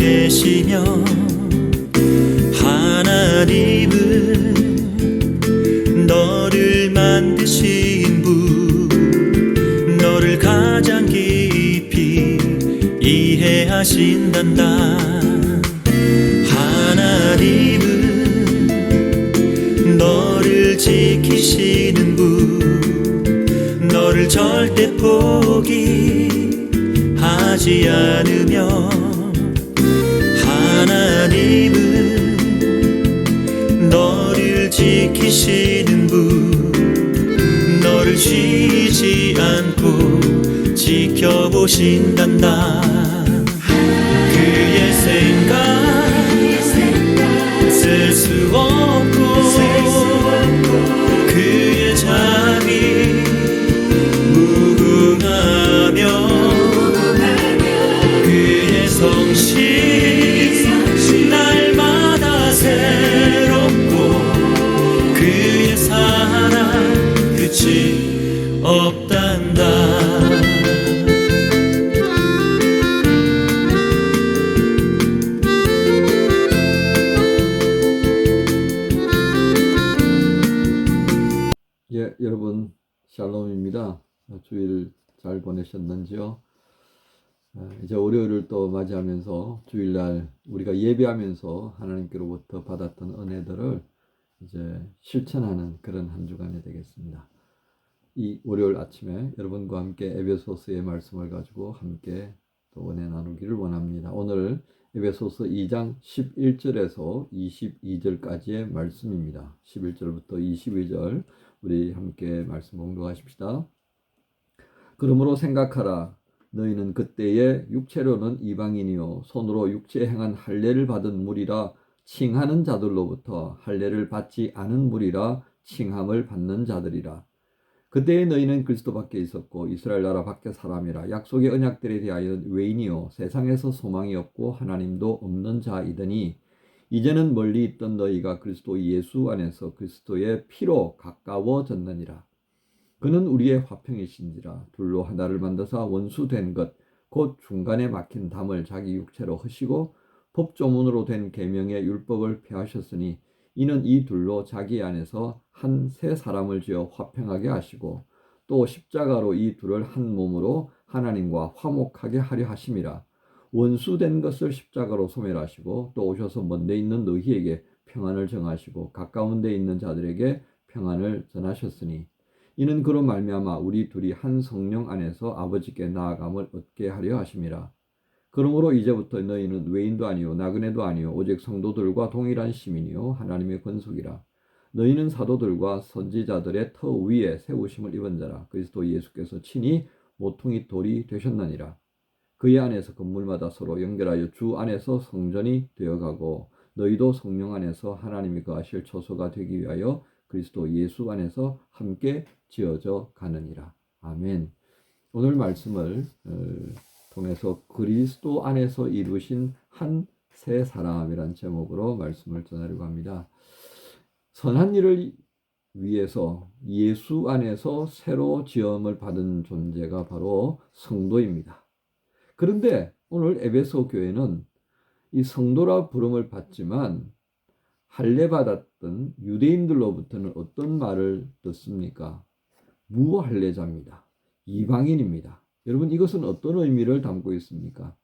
계시며 하나님은 너를 만드신 분, 너를 가장 깊이 이해하신단다. 하나님은 너를 지키시는 분, 너를 절대 포기하지 않으며 하나님은 너를 지키시는 분, 너를 쉬지 않고 지켜보신단다. 그의 생각 셀 수 없고 그의 자비 무궁하며 그의 성실 날마다 새롭고 그의 사랑 끝이 없단다. 예, 여러분 샬롬입니다. 주일 잘 보내셨는지요? 이제 월요일을 또 맞이하면서 주일날 우리가 예배하면서 하나님께로부터 받았던 은혜들을 이제 실천하는 그런 한 주간이 되겠습니다. 이 월요일 아침에 여러분과 함께 에베소서의 말씀을 가지고 함께 또 은혜 나누기를 원합니다. 오늘 에베소서 2장 11절에서 22절까지의 말씀입니다. 11절부터 22절 우리 함께 말씀 봉독하십시다. 그러므로 생각하라. 너희는 그때에 육체로는 이방인이요 손으로 육체에 행한 할례를 받은 무리라 칭하는 자들로부터 할례를 받지 않은 무리라 칭함을 받는 자들이라. 그때에 너희는 그리스도 밖에 있었고 이스라엘 나라 밖에 사람이라. 약속의 언약들에 대하여는 외인이요 세상에서 소망이 없고 하나님도 없는 자이더니 이제는 멀리 있던 너희가 그리스도 예수 안에서 그리스도의 피로 가까워졌느니라. 그는 우리의 화평이신지라. 둘로 하나를 만드사 원수된 것 곧 중간에 막힌 담을 자기 육체로 허시고 법조문으로 된 계명의 율법을 폐하셨으니 이는 이 둘로 자기 안에서 한 새 사람을 지어 화평하게 하시고 또 십자가로 이 둘을 한 몸으로 하나님과 화목하게 하려 하심이라. 원수된 것을 십자가로 소멸하시고 또 오셔서 먼데 있는 너희에게 평안을 정하시고 가까운 데 있는 자들에게 평안을 전하셨으니 이는 그로 말미암아 우리 둘이 한 성령 안에서 아버지께 나아감을 얻게 하려 하심이라. 그러므로 이제부터 너희는 외인도 아니요 나그네도 아니요 오직 성도들과 동일한 시민이요 하나님의 권속이라. 너희는 사도들과 선지자들의 터 위에 세우심을 입은 자라. 그리스도 예수께서 친히 모퉁이 돌이 되셨나니라. 그의 안에서 건물마다 서로 연결하여 주 안에서 성전이 되어가고 너희도 성령 안에서 하나님이 거하실 처소가 되기 위하여 그리스도 예수 안에서 함께 지어져 가느니라. 아멘. 오늘 말씀을 통해서 그리스도 안에서 이루신 한 새 사람이란 제목으로 말씀을 전하려고 합니다. 선한 일을 위해서 예수 안에서 새로 지음을 받은 존재가 바로 성도입니다. 그런데 오늘 에베소 교회는 이 성도라 부름을 받지만 할례 받았던 유대인들로부터는 어떤 말을 듣습니까? 무할례자입니다. 이방인입니다. 여러분 이것은 어떤 의미를 담고 있습니까?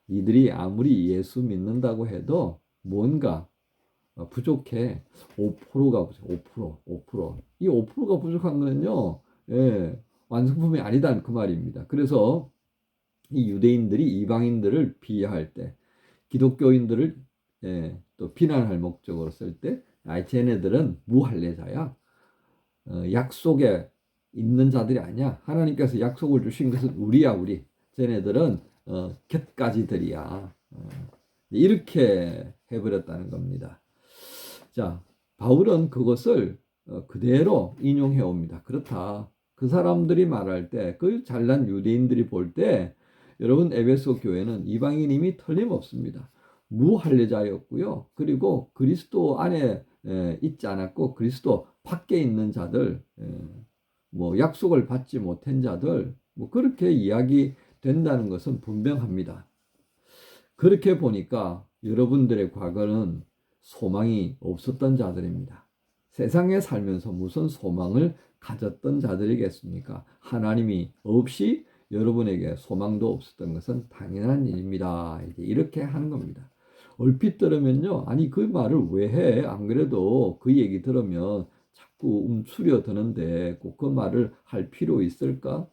이들이 아무리 예수 믿는다고 해도 뭔가 부족해. 5%가 부족. 5%. 이 5%가 부족한 거는요. 완성품이 아니다 그 말입니다. 그래서 이 유대인들이 이방인들을 비하할 때 기독교인들을 또 비난할 목적으로 쓸 때 쟤네들은 무할례자야. 약속에 있는 자들이 아니야. 하나님께서 약속을 주신 것은 우리야 우리. 쟤네들은 곁가지들이야. 이렇게 해버렸다는 겁니다. 자, 바울은 그것을 그대로 인용해 옵니다. 그렇다. 그 사람들이 말할 때, 그 잘난 유대인들이 볼 때, 여러분 에베소 교회는 이방인임이 틀림없습니다. 무할례자였고요. 그리고 그리스도 안에 있지 않았고 그리스도 밖에 있는 자들, 뭐 약속을 받지 못한 자들, 뭐 그렇게 이야기된다는 것은 분명합니다. 그렇게 보니까 여러분들의 과거는 소망이 없었던 자들입니다. 세상에 살면서 무슨 소망을 가졌던 자들이겠습니까? 하나님이 없이 여러분에게 소망도 없었던 것은 당연한 일입니다. 이제 이렇게 하는 겁니다. 얼핏 들으면요, 아니 그 말을 왜 해? 안 그래도 그 얘기 들으면 자꾸 움츠려 드는데 꼭 그 말을 할 필요 있을까?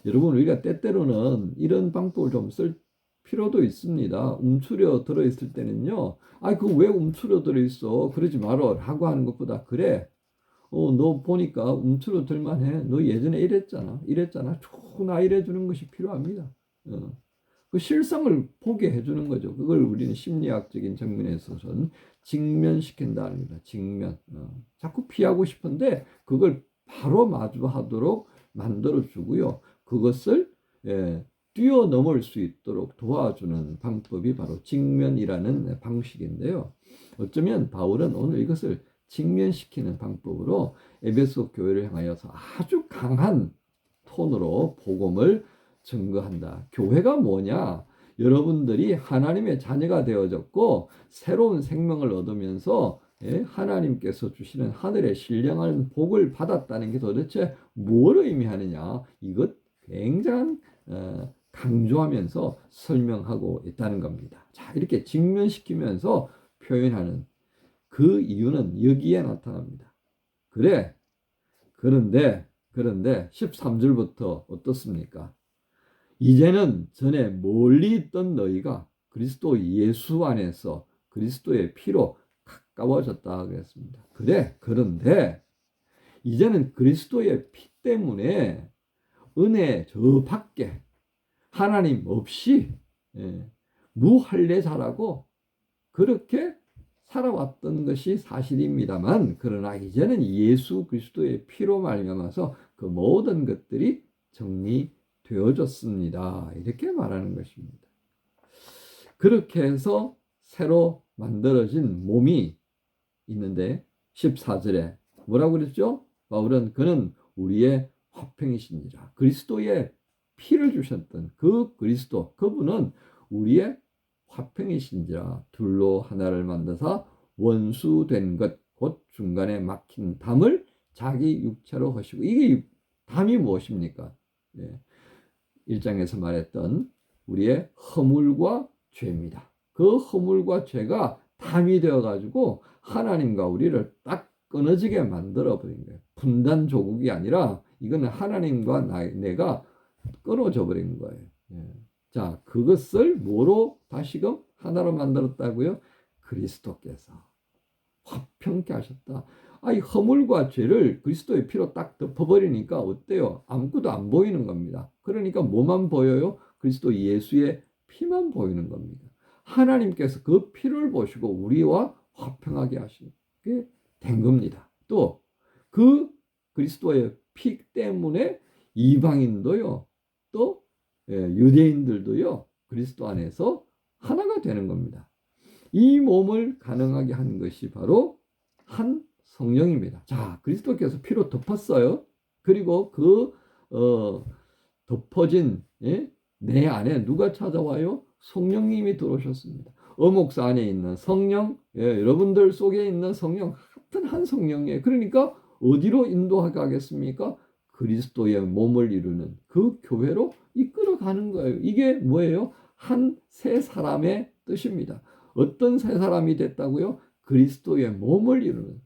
여러분, 우리가 때때로는 이런 방법을 좀 쓸 필요도 있습니다. 움츠려 들어 있을 때는요, 아, 그 왜 움츠려 들어 있어? 그러지 말어. 라고 하는 것보다, 그래. 너 보니까 움츠러 들만 해. 너 예전에 이랬잖아. 이랬잖아. 나 이래주는 것이 필요합니다. 그 실상을 보게 해주는 거죠. 그걸 우리는 심리학적인 측면에 있어서는 직면시킨다 합니다. 직면. 자꾸 피하고 싶은데 그걸 바로 마주하도록 만들어주고요. 그것을 뛰어넘을 수 있도록 도와주는 방법이 바로 직면이라는 방식인데요. 어쩌면 바울은 오늘 이것을 직면시키는 방법으로 에베소 교회를 향하여서 아주 강한 톤으로 복음을 증거한다. 교회가 뭐냐? 여러분들이 하나님의 자녀가 되어졌고 새로운 생명을 얻으면서 하나님께서 주시는 하늘의 신령한 복을 받았다는 게 도대체 뭘 의미하느냐? 이것 굉장한 강조하면서 설명하고 있다는 겁니다. 자, 이렇게 직면시키면서 표현하는 그 이유는 여기에 나타납니다. 그런데 13절부터 어떻습니까? 이제는 전에 멀리 있던 너희가 그리스도 예수 안에서 그리스도의 피로 가까워졌다 그랬습니다. 그런데 이제는 그리스도의 피 때문에 은혜 저 밖에 하나님 없이 무할례자라고 그렇게 살아왔던 것이 사실입니다만, 그러나 이제는 예수 그리스도의 피로 말미암아서 그 모든 것들이 정리되어졌습니다. 이렇게 말하는 것입니다. 그렇게 해서 새로 만들어진 몸이 있는데 14절에 뭐라고 그랬죠? 바울은 그는 우리의 화평이시니라. 그리스도의 피를 주셨던 그 그리스도, 그분은 우리의 화평이신지라. 둘로 하나를 만드사 원수된 것 곧 중간에 막힌 담을 자기 육체로 하시고, 이게 담이 무엇입니까? 1장에서 말했던 우리의 허물과 죄입니다. 그 허물과 죄가 담이 되어 가지고 하나님과 우리를 딱 끊어지게 만들어 버린 거예요. 분단 조국이 아니라 이거는 하나님과 내가 끊어져 버린 거예요. 자, 그것을 뭐로 다시금 하나로 만들었다고요? 그리스도께서 화평케 하셨다. 이 허물과 죄를 그리스도의 피로 딱 덮어버리니까 어때요? 아무것도 안 보이는 겁니다. 그러니까 뭐만 보여요? 그리스도 예수의 피만 보이는 겁니다. 하나님께서 그 피를 보시고 우리와 화평하게 하시게 된 겁니다. 또 그 그리스도의 피 때문에 이방인도요, 또 유대인들도요, 그리스도 안에서 하나가 되는 겁니다. 이 몸을 가능하게 한 것이 바로 한 성령입니다. 자, 그리스도께서 피로 덮었어요. 그리고 그 덮어진 내 안에 누가 찾아와요? 성령님이 들어오셨습니다. 어목사 안에 있는 성령, 여러분들 속에 있는 성령, 같은 한 성령이에요. 그러니까 어디로 인도하겠습니까? 그리스도의 몸을 이루는 그 교회로 이끌어가는 거예요. 이게 뭐예요? 한 세 사람의 뜻입니다. 어떤 세 사람이 됐다고요? 그리스도의 몸을 이루는.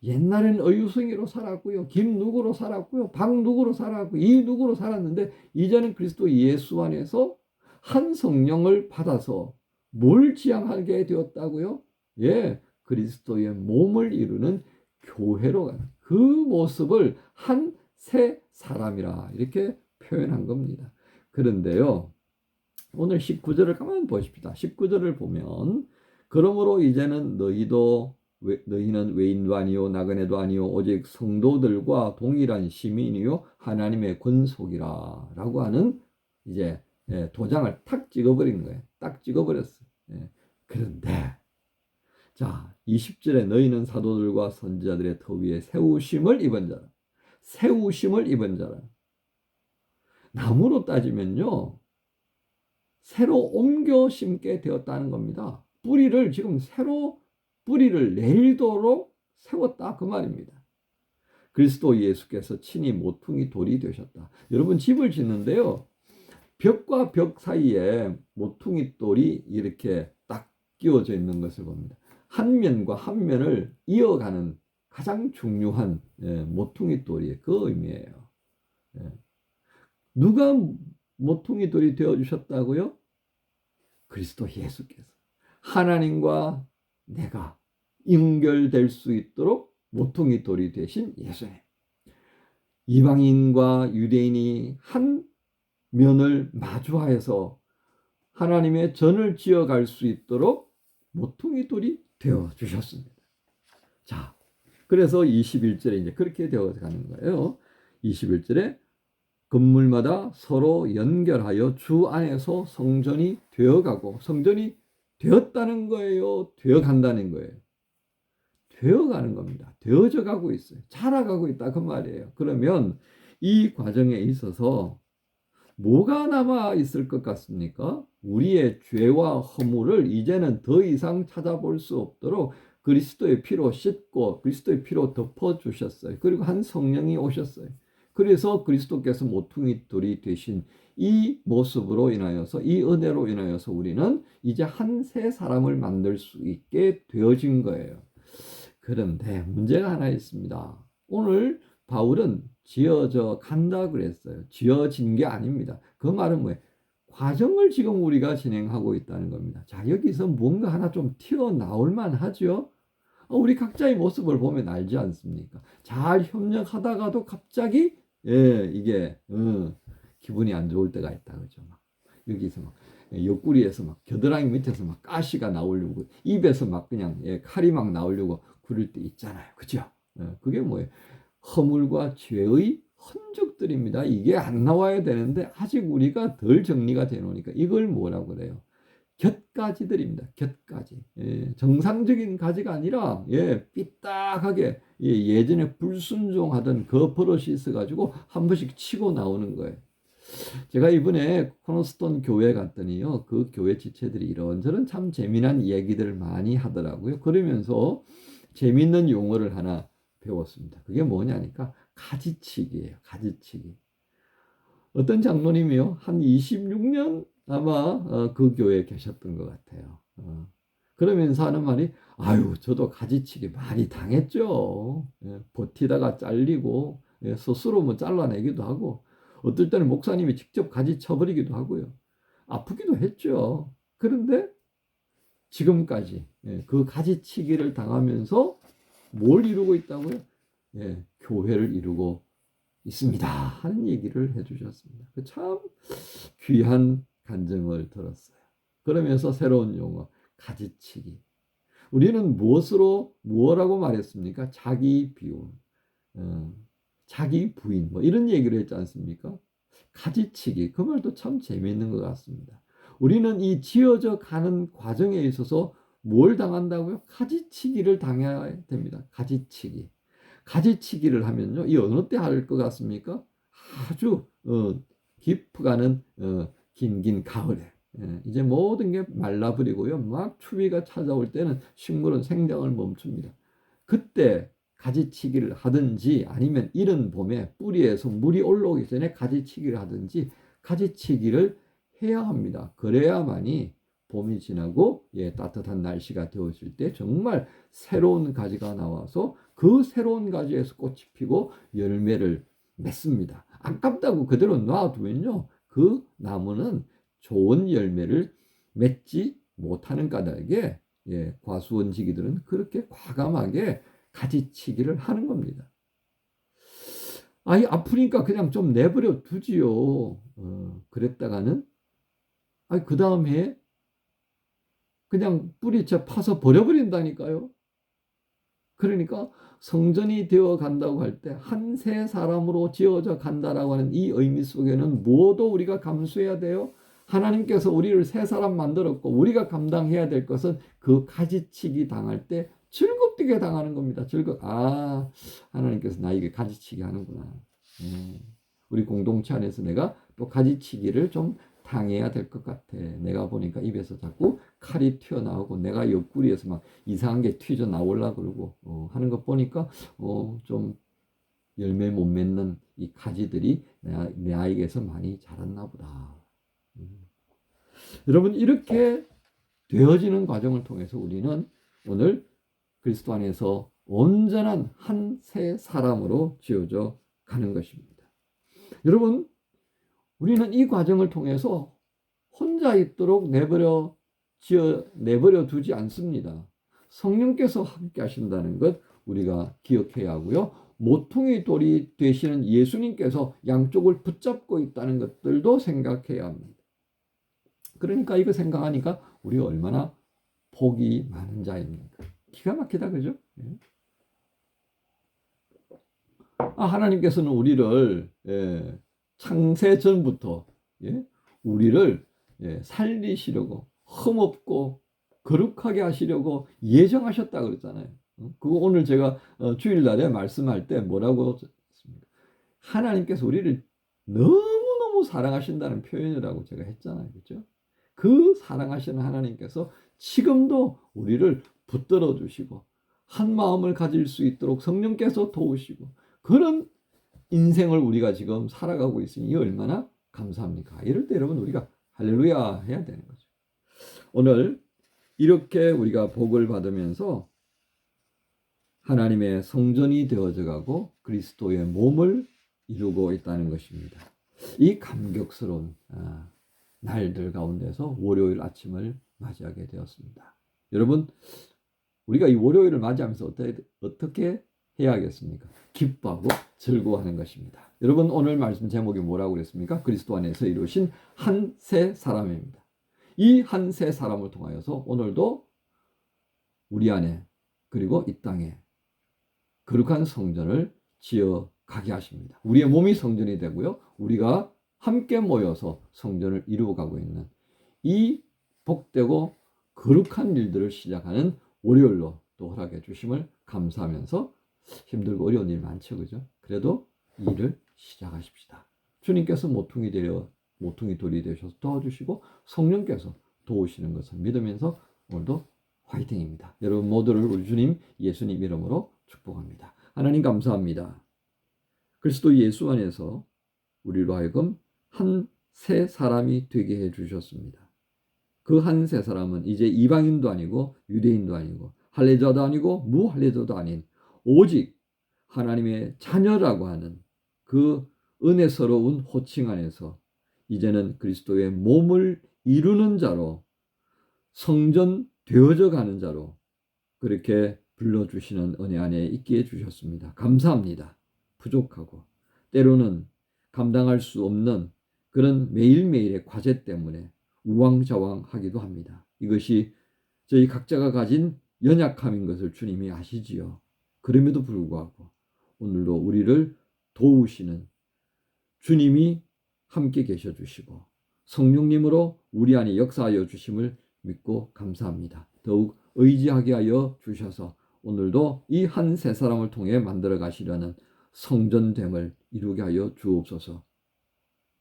옛날에는 어유승이로 살았고요, 김 누구로 살았고요, 박 누구로 살았고, 이 누구로 살았는데 이제는 그리스도 예수 안에서 한 성령을 받아서 뭘 지향하게 되었다고요? 그리스도의 몸을 이루는 교회로 가는 그 모습을 한 세 사람이라 이렇게 표현한 겁니다. 그런데요, 오늘 19절을 가만 보십시다. 19절을 보면 그러므로 이제는 너희는 외인도 아니요 나그네도 아니요 오직 성도들과 동일한 시민이요 하나님의 권속이라 라고 하는 이제 도장을 탁 찍어버린 거예요. 딱 찍어버렸어요. 그런데 자, 20절에 너희는 사도들과 선지자들의 터 위에 세우심을 입은 자라. 세우심을 입은 자라. 나무로 따지면요, 새로 옮겨 심게 되었다는 겁니다. 뿌리를 지금 새로 뿌리를 내리도록 세웠다 그 말입니다. 그리스도 예수께서 친히 모퉁이 돌이 되셨다. 여러분 집을 짓는데요. 벽과 벽 사이에 모퉁이 돌이 이렇게 딱 끼워져 있는 것을 봅니다. 한 면과 한 면을 이어가는 가장 중요한 모퉁이 돌이 그 의미예요. 누가 모퉁이 돌이 되어 주셨다고요? 그리스도 예수께서. 하나님과 내가 연결될 수 있도록 모퉁이 돌이 되신 예수님. 이방인과 유대인이 한 면을 마주하여서 하나님의 전을 지어갈 수 있도록 모퉁이 돌이 되어 주셨습니다. 자, 그래서 21절에 이제 그렇게 되어 가는 거예요. 21절에 건물마다 서로 연결하여 주 안에서 성전이 되어가고, 성전이 되었다는 거예요? 되어간다는 거예요? 되어가는 겁니다. 되어져 가고 있어요. 자라가고 있다 그 말이에요. 그러면 이 과정에 있어서 뭐가 남아 있을 것 같습니까? 우리의 죄와 허물을 이제는 더 이상 찾아볼 수 없도록 그리스도의 피로 씻고 그리스도의 피로 덮어주셨어요. 그리고 한 성령이 오셨어요. 그래서 그리스도께서 모퉁이 돌이 되신 이 모습으로 인하여서, 이 은혜로 인하여서 우리는 이제 한 새 사람을 만들 수 있게 되어진 거예요. 그런데 문제가 하나 있습니다. 오늘 바울은 지어져 간다 그랬어요. 지어진 게 아닙니다. 그 말은 뭐예요? 과정을 지금 우리가 진행하고 있다는 겁니다. 자, 여기서 뭔가 하나 좀 튀어나올 만하죠? 우리 각자의 모습을 보면 알지 않습니까? 잘 협력하다가도 갑자기 이게 기분이 안 좋을 때가 있다 그죠? 막 여기서 막 옆구리에서 막 겨드랑이 밑에서 막 가시가 나오려고, 입에서 막 그냥 칼이 막 나오려고 그럴 때 있잖아요, 그죠? 그게 뭐예요? 허물과 죄의 흔적들입니다. 이게 안 나와야 되는데 아직 우리가 덜 정리가 돼 놓으니까 이걸 뭐라고 그래요? 곁가지들입니다. 곁가지. 정상적인 가지가 아니라 삐딱하게 예전에 불순종하던 그 버릇이 있어가지고 한 번씩 치고 나오는 거예요. 제가 이번에 코너스톤 교회 갔더니요, 그 교회 지체들이 이런저런 참 재미난 얘기들을 많이 하더라고요. 그러면서 재미있는 용어를 하나 배웠습니다. 그게 뭐냐니까 가지치기예요. 가지치기. 어떤 장로님이요, 한 26년 아마 그 교회에 계셨던 것 같아요. 그러면서 하는 말이, 아유, 저도 가지치기 많이 당했죠. 버티다가 잘리고, 스스로 뭐 잘라내기도 하고, 어떨 때는 목사님이 직접 가지 쳐버리기도 하고요. 아프기도 했죠. 그런데 지금까지 그 가지치기를 당하면서 뭘 이루고 있다고요? 교회를 이루고 있습니다 하는 얘기를 해주셨습니다. 참 귀한 간증을 들었어요. 그러면서 새로운 용어, 가지치기. 우리는 무엇라고 말했습니까? 자기 비움, 자기 부인, 뭐 이런 얘기를 했지 않습니까? 가지치기, 그 말도 참 재미있는 것 같습니다. 우리는 이 지어져 가는 과정에 있어서 뭘 당한다고요? 가지치기를 당해야 됩니다. 가지치기. 가지치기를 하면요, 이 어느 때 할 것 같습니까? 아주 깊어가는 긴 가을에, 이제 모든 게 말라버리고요, 막 추위가 찾아올 때는 식물은 생장을 멈춥니다. 그때 가지치기를 하든지, 아니면 이른 봄에 뿌리에서 물이 올라오기 전에 가지치기를 하든지, 가지치기를 해야 합니다. 그래야만이 봄이 지나고 따뜻한 날씨가 되어질 때 정말 새로운 가지가 나와서 그 새로운 가지에서 꽃이 피고 열매를 맺습니다. 아깝다고 그대로 놔두면요, 그 나무는 좋은 열매를 맺지 못하는 까닭에 과수원지기들은 그렇게 과감하게 가지치기를 하는 겁니다. 아이, 아프니까 그냥 좀 내버려 두지요. 그랬다가는 그 다음 해에 그냥 뿌리채 파서 버려버린다니까요. 그러니까 성전이 되어 간다고 할 때 한 세 사람으로 지어져 간다라고 하는 이 의미 속에는 무엇도 우리가 감수해야 돼요? 하나님께서 우리를 세 사람 만들었고 우리가 감당해야 될 것은 그 가지치기 당할 때 즐겁게 당하는 겁니다. 하나님께서 나에게 가지치기 하는구나. 우리 공동체 안에서 내가 또 가지치기를 좀 상해야 될 것 같아. 내가 보니까 입에서 자꾸 칼이 튀어나오고 내가 옆구리에서 막 이상한 게 튀져 나오려고 그러고 하는 거 보니까 좀 열매 못 맺는 이 가지들이 내 아이에게서 많이 자랐나 보다. 여러분, 이렇게 되어지는 과정을 통해서 우리는 오늘 그리스도 안에서 온전한 한 새 사람으로 지어져 가는 것입니다. 여러분, 우리는 이 과정을 통해서 혼자 있도록 내버려 두지 않습니다. 성령께서 함께 하신다는 것 우리가 기억해야 하고요. 모퉁이 돌이 되시는 예수님께서 양쪽을 붙잡고 있다는 것들도 생각해야 합니다. 그러니까 이거 생각하니까 우리 얼마나 복이 많은 자입니까? 기가 막히다, 그죠? 하나님께서는 우리를 창세 전부터 우리를 살리시려고 흠없고 거룩하게 하시려고 예정하셨다 그랬잖아요. 그거 오늘 제가 주일날에 말씀할 때 뭐라고 했습니까? 하나님께서 우리를 너무너무 사랑하신다는 표현이라고 제가 했잖아요. 그렇죠? 그 사랑하시는 하나님께서 지금도 우리를 붙들어 주시고 한 마음을 가질 수 있도록 성령께서 도우시고 그런 인생을 우리가 지금 살아가고 있으니 얼마나 감사합니까? 이럴 때 여러분 우리가 할렐루야 해야 되는 거죠. 오늘 이렇게 우리가 복을 받으면서 하나님의 성전이 되어져 가고 그리스도의 몸을 이루고 있다는 것입니다. 이 감격스러운 날들 가운데서 월요일 아침을 맞이하게 되었습니다. 여러분, 우리가 이 월요일을 맞이하면서 어떻게 해야 하겠습니까? 기뻐하고 즐거워하는 것입니다. 여러분, 오늘 말씀 제목이 뭐라고 그랬습니까? 그리스도 안에서 이루신 한 새 사람입니다. 이 한 새 사람을 통하여서 오늘도 우리 안에 그리고 이 땅에 거룩한 성전을 지어 가게 하십니다. 우리의 몸이 성전이 되고요. 우리가 함께 모여서 성전을 이루어가고 있는 이 복되고 거룩한 일들을 시작하는 월요일로 또 허락해 주심을 감사하면서 힘들고 어려운 일 많죠, 그죠? 그래도 이 일을 시작하십시다. 주님께서 모퉁이 돌이 되셔서 도와주시고 성령께서 도우시는 것을 믿으면서 오늘도 화이팅입니다. 여러분 모두를 우리 주님 예수님 이름으로 축복합니다. 하나님 감사합니다. 그리스도 예수 안에서 우리로 하여금 한 새 사람이 되게 해주셨습니다. 그 한 새 사람은 이제 이방인도 아니고 유대인도 아니고 할례자도 아니고 무할례자도 아닌 오직 하나님의 자녀라고 하는 그 은혜스러운 호칭 안에서 이제는 그리스도의 몸을 이루는 자로 성전 되어져 가는 자로 그렇게 불러주시는 은혜 안에 있게 해주셨습니다. 감사합니다. 부족하고 때로는 감당할 수 없는 그런 매일매일의 과제 때문에 우왕좌왕하기도 합니다. 이것이 저희 각자가 가진 연약함인 것을 주님이 아시지요. 그럼에도 불구하고 오늘도 우리를 도우시는 주님이 함께 계셔 주시고 성령님으로 우리 안에 역사하여 주심을 믿고 감사합니다. 더욱 의지하게 하여 주셔서 오늘도 이 한 새 사람을 통해 만들어 가시려는 성전됨을 이루게 하여 주옵소서.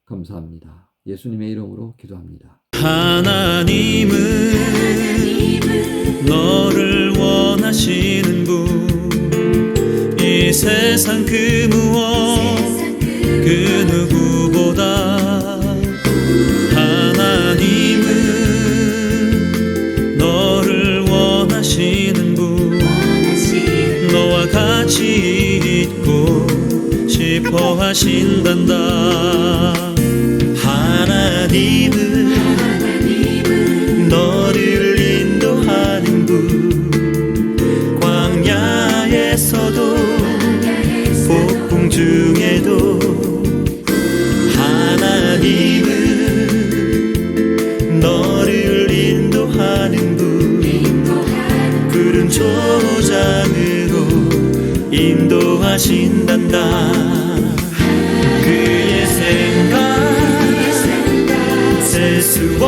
감사합니다. 예수님의 이름으로 기도합니다. 하나님은 너를 원하시는 분 이 세상 그 무엇 그 누구보다 하나님은 너를 원하시는 분 너와 같이 있고 싶어 하신단다. 하나님은 너를 인도하는 분 광야에서도 폭풍 중에도 하나님은 너를 인도하는 분 구름 조장으로 인도하신단다. 그의 생각 셀 수